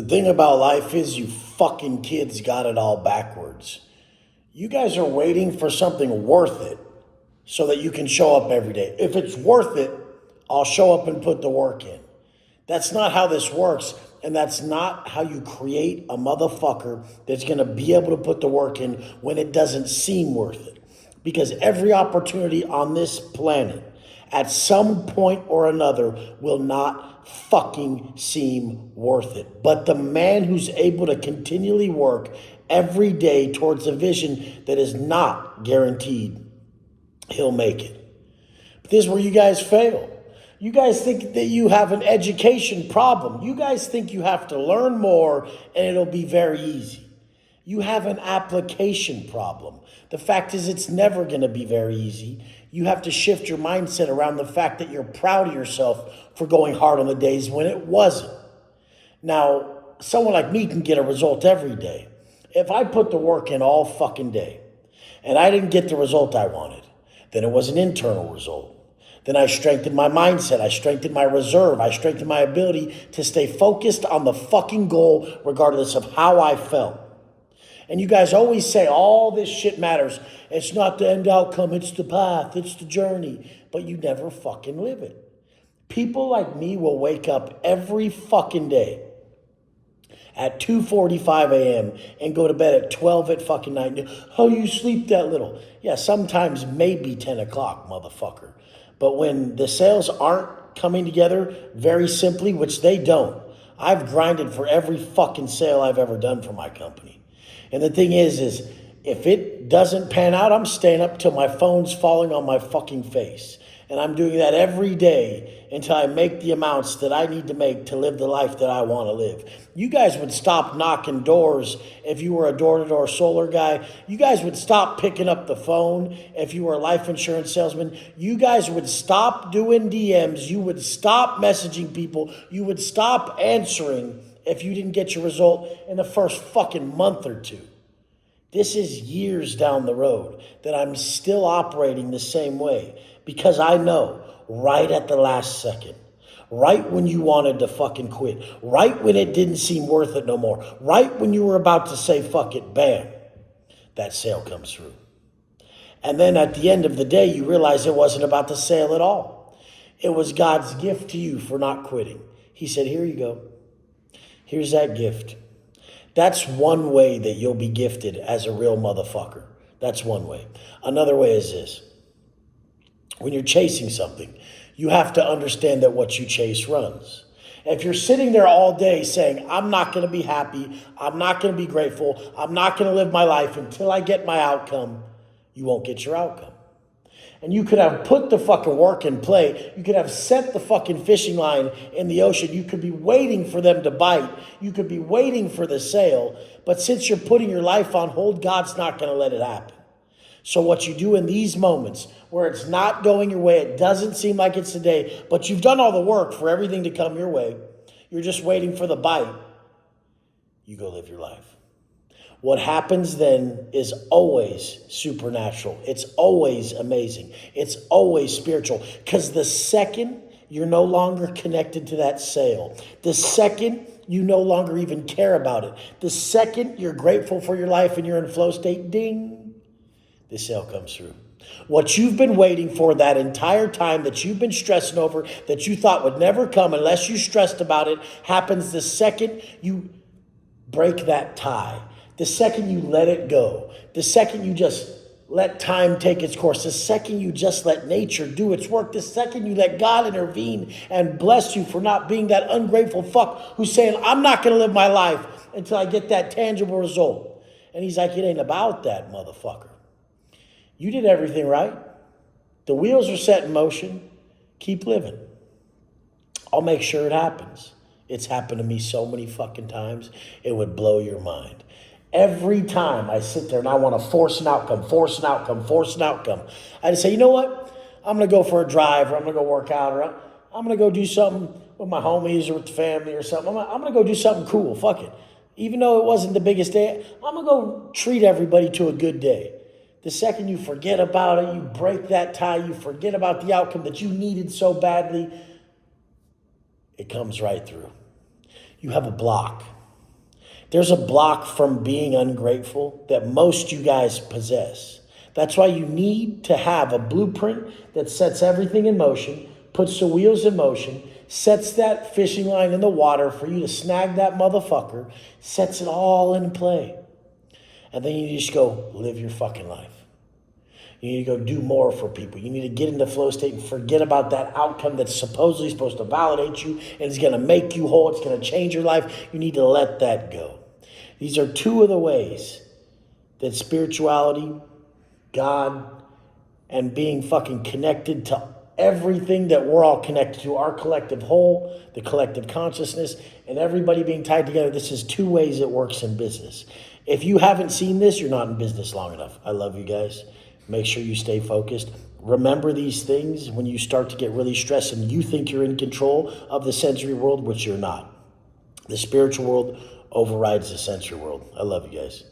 The thing about life is you fucking kids got it all backwards. You guys are waiting for something worth it so that you can show up every day. If it's worth it, I'll show up and put the work in. That's not how this works. And that's not how you create a motherfucker that's going to be able to put the work in when it doesn't seem worth it. Because every opportunity on this planet at some point or another will not fucking seem worth it. But the man who's able to continually work every day towards a vision that is not guaranteed, he'll make it. But this is where you guys fail. You guys think that you have an education problem. You guys think you have to learn more and it'll be very easy. You have an application problem. The fact is, it's never going to be very easy. You have to shift your mindset around the fact that you're proud of yourself for going hard on the days when it wasn't. Now, someone like me can get a result every day. If I put the work in all fucking day and I didn't get the result I wanted, then it was an internal result. Then I strengthened my mindset. I strengthened my reserve. I strengthened my ability to stay focused on the fucking goal regardless of how I felt. And you guys always say all this shit matters. It's not the end outcome, it's the path, it's the journey. But you never fucking live it. People like me will wake up every fucking day at 2:45 a.m. and go to bed at 12 at fucking night. Oh, you sleep that little. Yeah, sometimes maybe 10 o'clock, motherfucker. But when the sales aren't coming together, very simply, which they don't, I've grinded for every fucking sale I've ever done for my company. And the thing is if it doesn't pan out, I'm staying up till my phone's falling on my fucking face. And I'm doing that every day until I make the amounts that I need to make to live the life that I want to live. You guys would stop knocking doors if you were a door-to-door solar guy. You guys would stop picking up the phone if you were a life insurance salesman. You guys would stop doing DMs. You would stop messaging people. You would stop answering if you didn't get your result in the first fucking month or two. This is years down the road that I'm still operating the same way because I know right at the last second, right when you wanted to fucking quit, right when it didn't seem worth it no more, right when you were about to say fuck it, bam, that sale comes through. And then at the end of the day, you realize it wasn't about the sale at all. It was God's gift to you for not quitting. He said, here you go. Here's that gift. That's one way that you'll be gifted as a real motherfucker. That's one way. Another way is this. When you're chasing something, you have to understand that what you chase runs. If you're sitting there all day saying, I'm not going to be happy, I'm not going to be grateful, I'm not going to live my life until I get my outcome, you won't get your outcome. And you could have put the fucking work in play. You could have set the fucking fishing line in the ocean. You could be waiting for them to bite. You could be waiting for the sale. But since you're putting your life on hold, God's not going to let it happen. So what you do in these moments where it's not going your way, it doesn't seem like it's today, but you've done all the work for everything to come your way. You're just waiting for the bite. You go live your life. What happens then is always supernatural. It's always amazing. It's always spiritual. Because the second you're no longer connected to that sale, the second you no longer even care about it, the second you're grateful for your life and you're in flow state, ding, the sale comes through. What you've been waiting for that entire time that you've been stressing over, that you thought would never come unless you stressed about it, happens the second you break that tie. The second you let it go, the second you just let time take its course, the second you just let nature do its work, the second you let God intervene and bless you for not being that ungrateful fuck who's saying, I'm not going to live my life until I get that tangible result. And he's like, it ain't about that, motherfucker. You did everything right. The wheels are set in motion. Keep living. I'll make sure it happens. It's happened to me so many fucking times, it would blow your mind. Every time I sit there and I want to force an outcome, I just say, you know what? I'm going to go for a drive, or I'm going to go work out, or I'm going to go do something with my homies or with the family or something. I'm going to go do something cool. Fuck it. Even though it wasn't the biggest day, I'm going to go treat everybody to a good day. The second you forget about it, you break that tie, you forget about the outcome that you needed so badly, it comes right through. You have a block. There's a block from being ungrateful that most you guys possess. That's why you need to have a blueprint that sets everything in motion, puts the wheels in motion, sets that fishing line in the water for you to snag that motherfucker, sets it all in play. And then you just go live your fucking life. You need to go do more for people. You need to get into flow state and forget about that outcome that's supposedly supposed to validate you and is going to make you whole. It's going to change your life. You need to let that go. These are two of the ways that spirituality, God, and being fucking connected to everything that we're all connected to, our collective whole, the collective consciousness, and everybody being tied together. This is two ways it works in business. If you haven't seen this, you're not in business long enough. I love you guys. Make sure you stay focused. Remember these things when you start to get really stressed and you think you're in control of the sensory world, which you're not. The spiritual world overrides the sensory world. I love you guys.